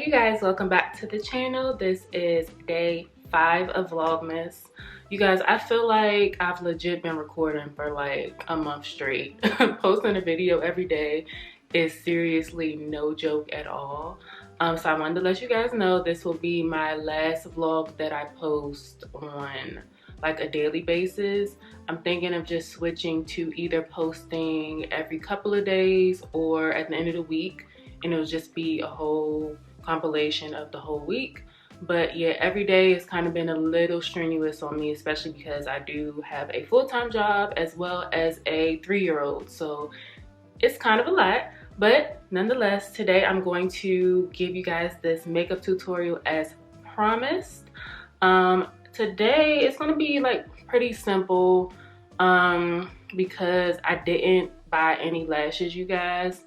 Hey guys, welcome back to the channel. This is day 5 of Vlogmas. You guys, I feel like I've legit been recording for like a month straight. Posting a video every day is seriously no joke at all. So I wanted to let you guys know this will be my last vlog that I post on like a daily basis. I'm thinking of just switching to either posting every couple of days or at the end of the week, and it'll just be a whole compilation of the whole week. But yeah, every day has kind of been a little strenuous on me, especially because I do have a full-time job as well as a 3-year-old, so it's kind of a lot. But nonetheless, today I'm going to give you guys this makeup tutorial as promised. Today it's going to be like pretty simple because I didn't buy any lashes, you guys.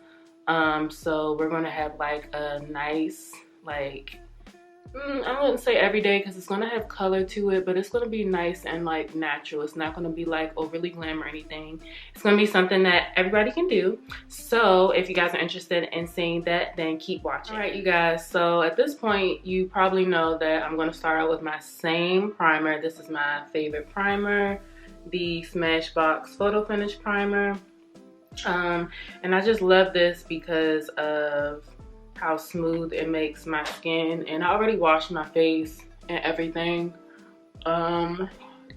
So we're gonna have like a nice, like, I wouldn't say everyday because it's gonna have color to it, but it's gonna be nice and like natural. It's not gonna be like overly glam or anything. It's gonna be something that everybody can do. So if you guys are interested in seeing that, then keep watching. All right, you guys, so at this point you probably know that I'm gonna start out with my same primer. This is my favorite primer, the Smashbox Photo Finish Primer. And I just love this because of how smooth it makes my skin, and I already washed my face and everything.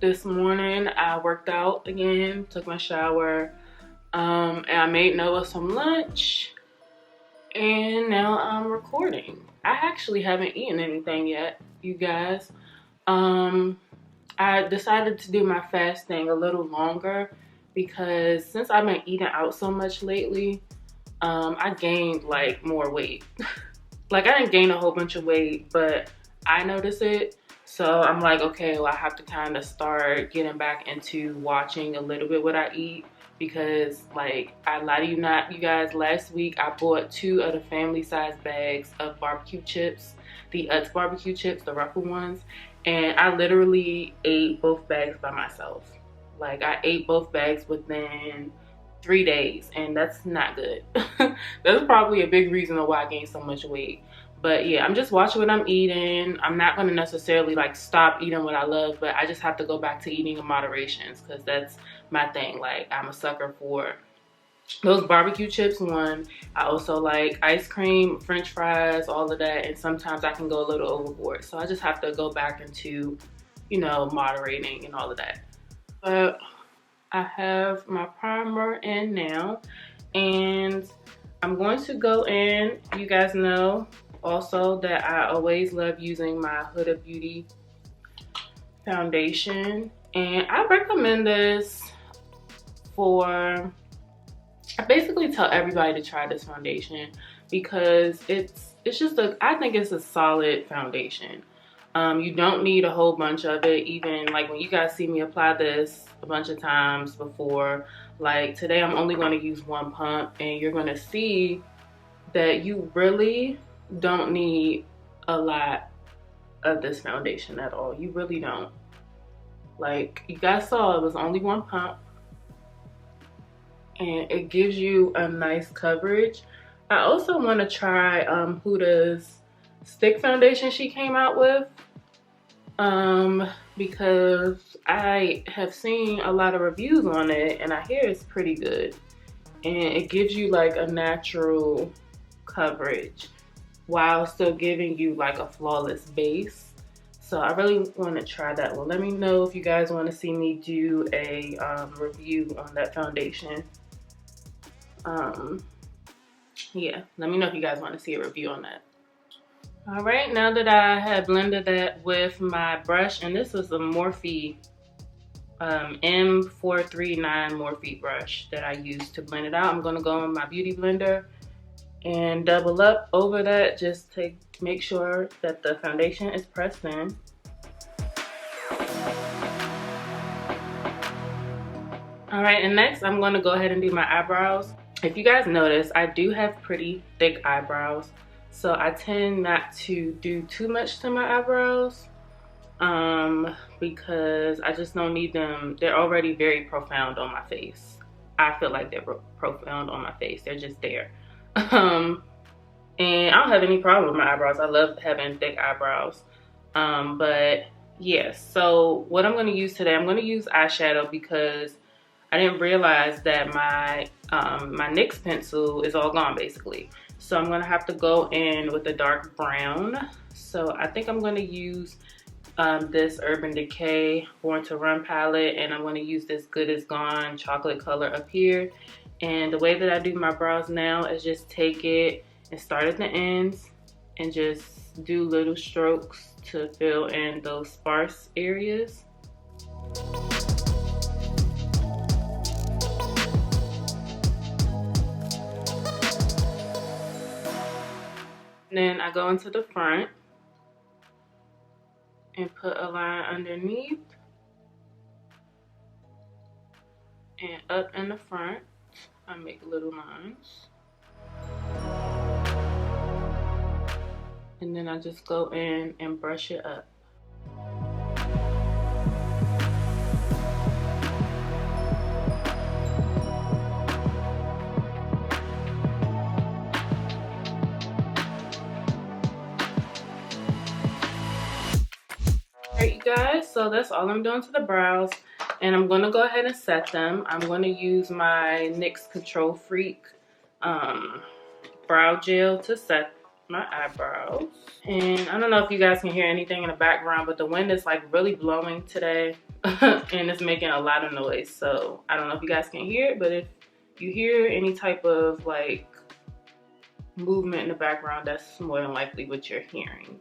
This morning I worked out again, took my shower, and I made Noah some lunch, and now I'm recording. I actually haven't eaten anything yet, you guys. I decided to do my fasting a little longer because since I've been eating out so much lately, I gained like more weight. Like, I didn't gain a whole bunch of weight, but I notice it. So I'm like, okay, well, I have to kind of start getting back into watching a little bit what I eat, because like, I lie to you not, you guys, last week I bought 2 of the family size bags of barbecue chips, the Utz barbecue chips, the ruffle ones, and I literally ate both bags by myself. Like, I ate both bags within 3 days, and that's not good. That's probably a big reason of why I gained so much weight. But yeah, I'm just watching what I'm eating. I'm not going to necessarily like stop eating what I love, but I just have to go back to eating in moderations, because that's my thing. Like, I'm a sucker for those barbecue chips. One, I also like ice cream, french fries, all of that, and sometimes I can go a little overboard. So I just have to go back into, you know, moderating and all of that. But I have my primer in now, and I'm going to go in. You guys know also that I always love using my Huda Beauty foundation, and I recommend this for, I basically tell everybody to try this foundation because it's just I think it's a solid foundation. You don't need a whole bunch of it. Even like when you guys see me apply this a bunch of times before, like today I'm only going to use 1 pump, and you're going to see that you really don't need a lot of this foundation at all. You really don't. Like, you guys saw, it was only 1 pump, and it gives you a nice coverage. I also want to try Huda's stick foundation she came out with, because I have seen a lot of reviews on it, and I hear it's pretty good, and it gives you like a natural coverage while still giving you like a flawless base. So I really want to try that one. Let me know if you guys want to see me do a review on that foundation. Yeah, let me know if you guys want to see a review on that. All right, now that I have blended that with my brush, and this is a Morphe M439 Morphe brush that I use to blend it out, I'm going to go in my beauty blender and double up over that just to make sure that the foundation is pressed in. All right, and next I'm going to go ahead and do my eyebrows. If you guys notice, I do have pretty thick eyebrows, so I tend not to do too much to my eyebrows because I just don't need them. They're already very profound on my face. I feel like they're profound on my face. They're just there. And I don't have any problem with my eyebrows. I love having thick eyebrows. But yes, so what I'm going to use today, I'm going to use eyeshadow because I didn't realize that my my NYX pencil is all gone basically. So I'm going to have to go in with a dark brown. So I think I'm going to use this Urban Decay Born to Run palette, and I'm going to use this Good Is Gone chocolate color up here. And the way that I do my brows now is just take it and start at the ends and just do little strokes to fill in those sparse areas. And then I go into the front and put a line underneath and up in the front. I make little lines. And then I just go in and brush it up. Alright, you guys, so that's all I'm doing to the brows, and I'm gonna go ahead and set them. I'm gonna use my NYX Control Freak brow gel to set my eyebrows. And I don't know if you guys can hear anything in the background, but the wind is like really blowing today and it's making a lot of noise. So I don't know if you guys can hear it, but if you hear any type of like movement in the background, that's more than likely what you're hearing.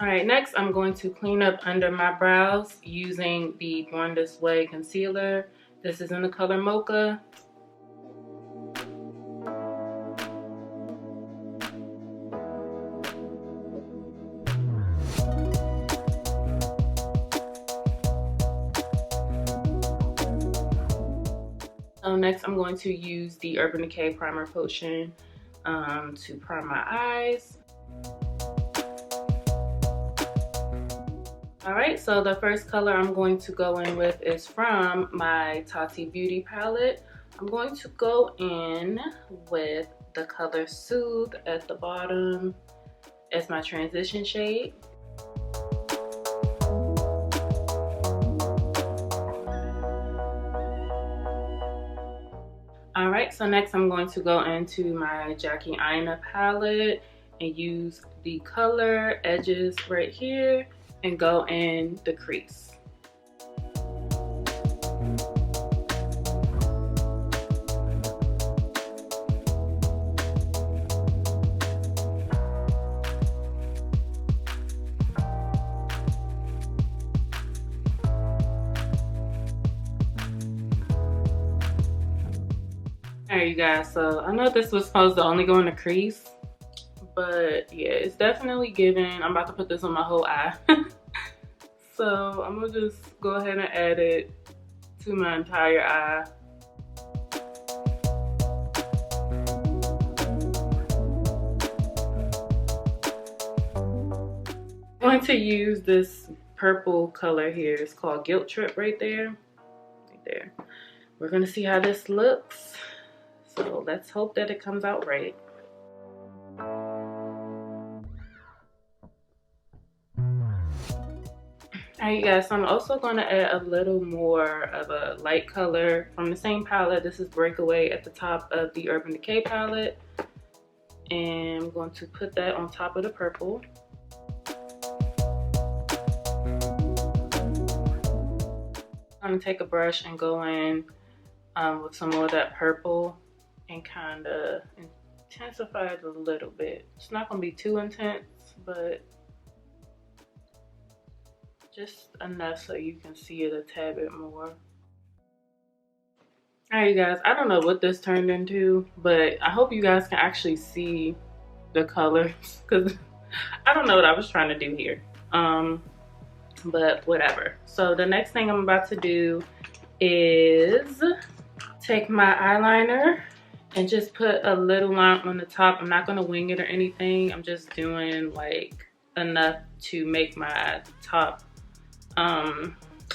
All right, next I'm going to clean up under my brows using the Born This Way concealer. This is in the color Mocha. So next I'm going to use the Urban Decay Primer Potion to prime my eyes. Alright, so the first color I'm going to go in with is from my Tati Beauty palette. I'm going to go in with the color Soothe at the bottom as my transition shade. Alright, so next I'm going to go into my Jackie Aina palette and use the color Edges right here and go in the crease. Alright, you guys, so I know this was supposed to only go in the crease, but yeah, it's definitely giving. I'm about to put this on my whole eye. So I'm gonna just go ahead and add it to my entire eye. I'm going to use this purple color here. It's called Guilt Trip right there. Right there. We're gonna see how this looks. So let's hope that it comes out right. Alright, you guys, so I'm also going to add a little more of a light color from the same palette. This is Breakaway at the top of the Urban Decay palette. And I'm going to put that on top of the purple. I'm going to take a brush and go in with some more of that purple and kind of intensify it a little bit. It's not going to be too intense, but just enough so you can see it a tad bit more. Alright, you guys, I don't know what this turned into, but I hope you guys can actually see the colors because I don't know what I was trying to do here. But whatever. So the next thing I'm about to do is take my eyeliner and just put a little line on the top. I'm not going to wing it or anything. I'm just doing like enough to make my top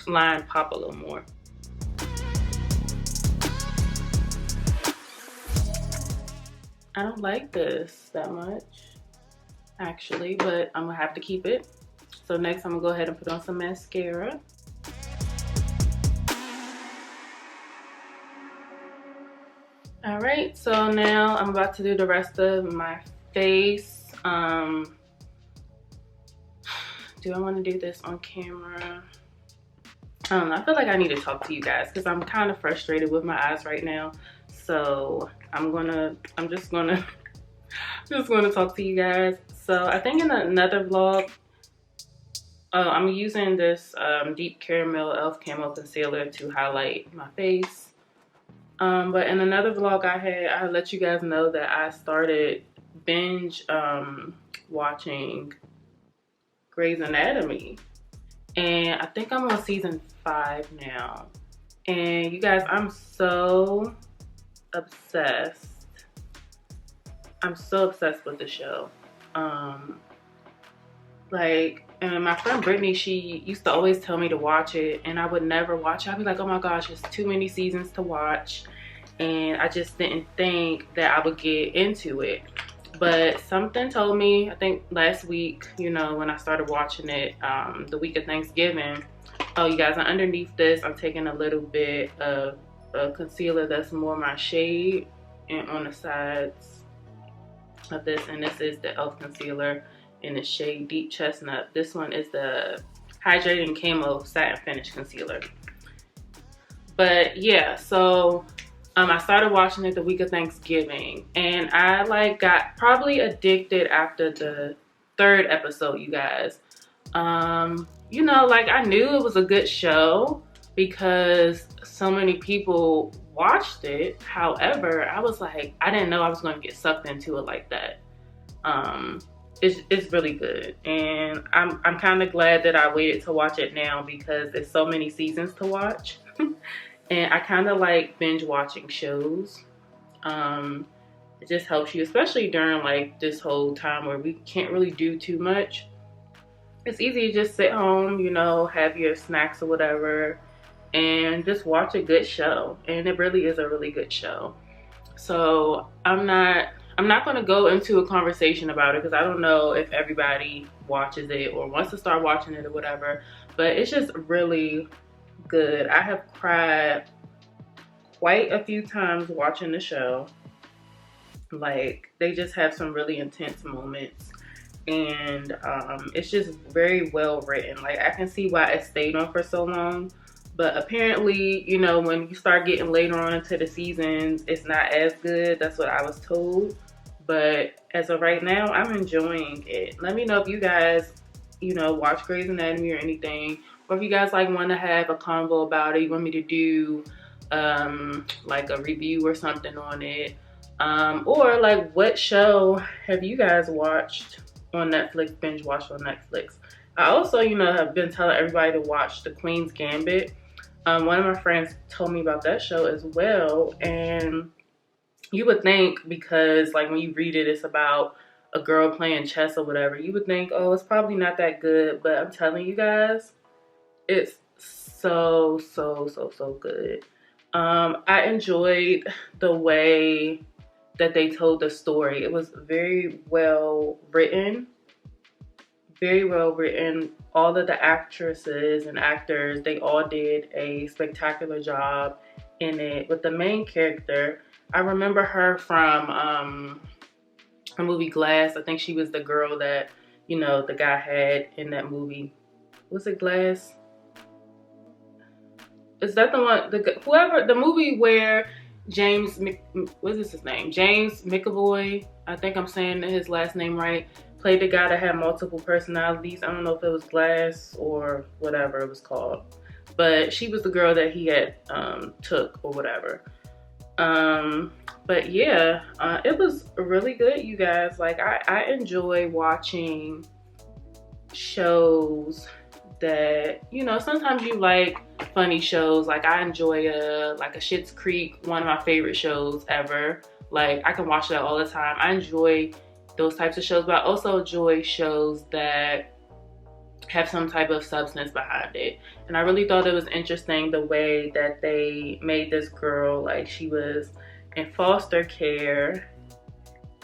line pop a little more. I don't like this that much, actually, but I'm gonna have to keep it. So next I'm gonna go ahead and put on some mascara. All right, so now I'm about to do the rest of my face. Do I want to do this on camera? I don't know. I feel like I need to talk to you guys because I'm kind of frustrated with my eyes right now. So I'm just gonna talk to you guys. So I think in another vlog, I'm using this Deep Caramel Elf Camo Concealer to highlight my face. But in another vlog I let you guys know that I started binge watching Grey's Anatomy. And I think I'm on season 5 now. And you guys, I'm so obsessed. I'm so obsessed with the show. And my friend Brittany, she used to always tell me to watch it, and I would never watch it. I'd be like, oh my gosh, it's too many seasons to watch. And I just didn't think that I would get into it. But something told me, I think last week, you know, when I started watching it, the week of Thanksgiving, oh, you guys, underneath this, I'm taking a little bit of a concealer that's more my shade, and on the sides of this, and this is the e.l.f. concealer in the shade Deep Chestnut. This one is the Hydrating Camo Satin Finish Concealer. But yeah, so I started watching it the week of Thanksgiving, and I like got probably addicted after the 3rd episode, you guys. You know, like I knew it was a good show because so many people watched it. However, I was like, I didn't know I was going to get sucked into it like that. It's really good, and I'm kind of glad that I waited to watch it now because there's so many seasons to watch. And I kind of like binge watching shows. It just helps you, especially during like this whole time where we can't really do too much. It's easy to just sit home, you know, have your snacks or whatever, and just watch a good show. And it really is a really good show. So I'm not going to go into a conversation about it because I don't know if everybody watches it or wants to start watching it or whatever. But it's just really good. I have cried quite a few times watching the show. Like, they just have some really intense moments, and it's just very well written. Like, I can see why it stayed on for so long, but apparently, you know, when you start getting later on into the seasons, it's not as good. That's what I was told. But as of right now, I'm enjoying it. Let me know if you guys, you know, watch Grey's Anatomy or anything, or if you guys like want to have a convo about it, you want me to do like a review or something on it, or like what show have you guys watched on Netflix, binge watched on Netflix. I also, you know, have been telling everybody to watch The Queen's Gambit. One of my friends told me about that show as well, and you would think, because like when you read it, it's about a girl playing chess or whatever, you would think, oh, it's probably not that good, but I'm telling you guys, it's so good. I enjoyed the way that they told the story. It was very well written. Very well written. All of the actresses and actors, they all did a spectacular job in it. With the main character, I remember her from her movie Glass. I think she was the girl that, you know, the guy had in that movie. Was it Glass? Is that the one? The movie where James, what is his name? James McAvoy, I think I'm saying his last name right, played the guy that had multiple personalities. I don't know if it was Glass or whatever it was called, but she was the girl that he had took or whatever. But yeah, it was really good, you guys. Like, I enjoy watching shows that, you know, sometimes you like funny shows. Like, I enjoy like a Schitt's Creek, one of my favorite shows ever. Like, I can watch that all the time. I enjoy those types of shows, but I also enjoy shows that have some type of substance behind it. And I really thought it was interesting the way that they made this girl, like, she was in foster care,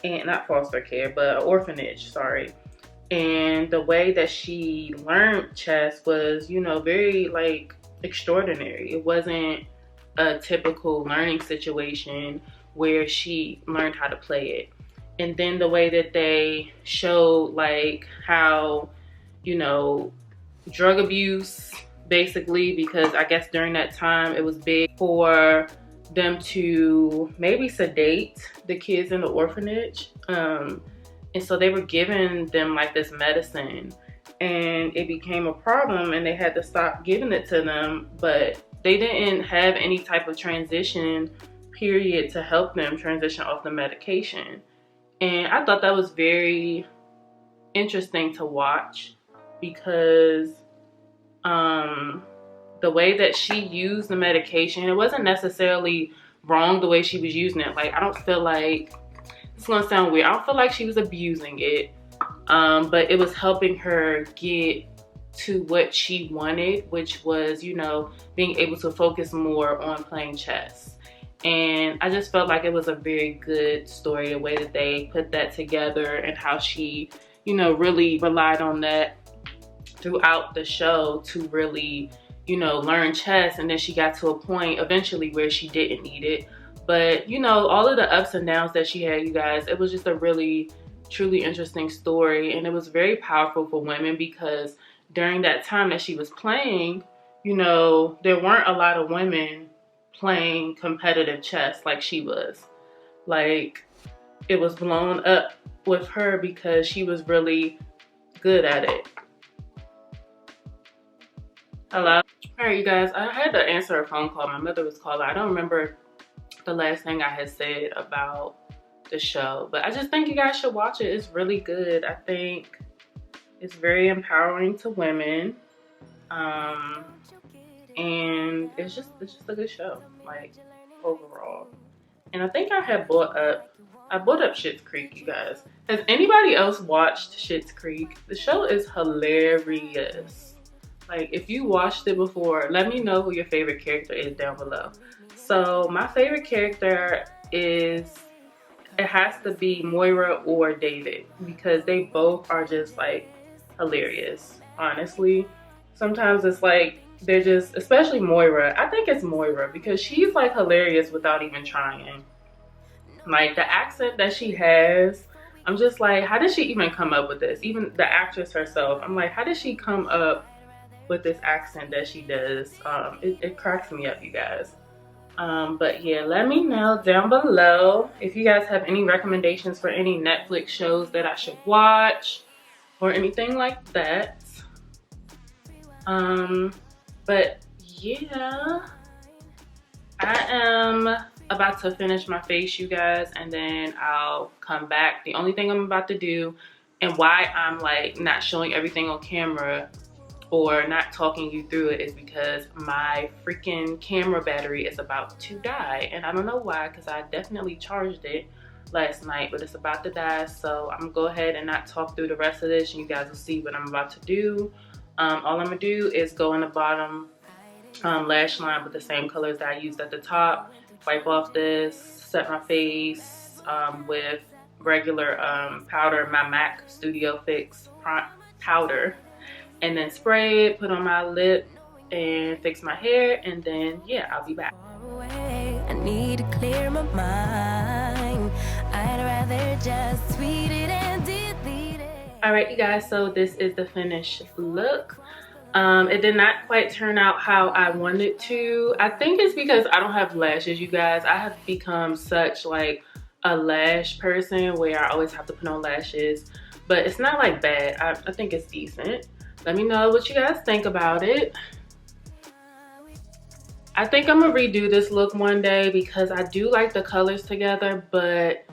and not foster care, but orphanage, sorry. And the way that she learned chess was, you know, very like extraordinary. It wasn't a typical learning situation where she learned how to play it. And then the way that they showed like how, you know, drug abuse basically, because I guess during that time it was big for them to maybe sedate the kids in the orphanage. And so they were giving them like this medicine, and it became a problem and they had to stop giving it to them, but they didn't have any type of transition period to help them transition off the medication. And I thought that was very interesting to watch, because the way that she used the medication, it wasn't necessarily wrong the way she was using it. Like, I don't feel like, it's gonna sound weird, I don't feel like she was abusing it, but it was helping her get to what she wanted, which was, you know, being able to focus more on playing chess. And I just felt like it was a very good story, the way that they put that together, and how she, you know, really relied on that throughout the show to really, you know, learn chess. And then she got to a point eventually where she didn't need it. But, you know, all of the ups and downs that she had, you guys, it was just a really, truly interesting story. And it was very powerful for women, because during that time that she was playing, you know, there weren't a lot of women playing competitive chess like she was. Like, it was blown up with her because she was really good at it. Hello? All right, you guys, I had to answer a phone call. My mother was calling. I don't remember the last thing I had said about the show, but I just think you guys should watch it. It's really good. I think it's very empowering to women, and it's just a good show, like, overall. And I think I had bought up Schitt's Creek, you guys. Has anybody else watched Schitt's Creek? The show is hilarious. Like, if you watched it before, let me know who your favorite character is down below. So my favorite character is, it has to be Moira or David, because they both are just like hilarious, honestly. Sometimes it's like they're just, especially Moira, I think it's Moira, because she's like hilarious without even trying. Like, the accent that she has, I'm just like, how did she even come up with this? Even the actress herself, I'm like, how did she come up with this accent that she does? It cracks me up, you guys. But yeah, let me know down below if you guys have any recommendations for any Netflix shows that I should watch or anything like that. But yeah, I am about to finish my face, you guys, and then I'll come back. The only thing I'm about to do, and why I'm like not showing everything on camera or not talking you through it, is because my freaking camera battery is about to die. And I don't know why, because I definitely charged it last night, but it's about to die. So I'm gonna go ahead and not talk through the rest of this, and you guys will see what I'm about to do. All I'm gonna do is go in the bottom lash line with the same colors that I used at the top, wipe off this, set my face with regular powder, my MAC Studio Fix powder, and then spray it, put on my lip, and fix my hair, and then yeah, I'll be back. I need to clear my mind. I'd rather just tweet it and delete it. All right, you guys, so this is the finished look. It did not quite turn out how I wanted to. I think it's because I don't have lashes, you guys. I have become such like a lash person where I always have to put on lashes, but it's not like bad. I think it's decent. Let me know what you guys think about it. I think I'm gonna redo this look one day, because I do like the colors together, but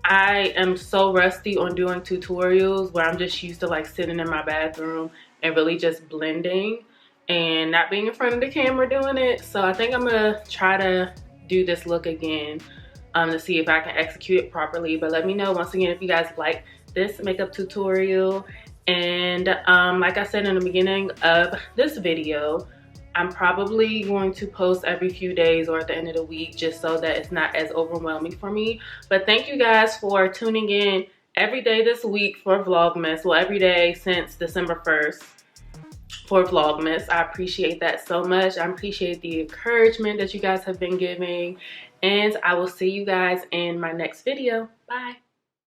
I am so rusty on doing tutorials where I'm just used to like sitting in my bathroom and really just blending and not being in front of the camera doing it. So I think I'm gonna try to do this look again to see if I can execute it properly. But let me know once again if you guys like this makeup tutorial. And like I said in the beginning of this video, I'm probably going to post every few days or at the end of the week just so that it's not as overwhelming for me. But thank you guys for tuning in every day this week for Vlogmas. Well, every day since December 1st for Vlogmas. I appreciate that so much. I appreciate the encouragement that you guys have been giving. And I will see you guys in my next video. Bye.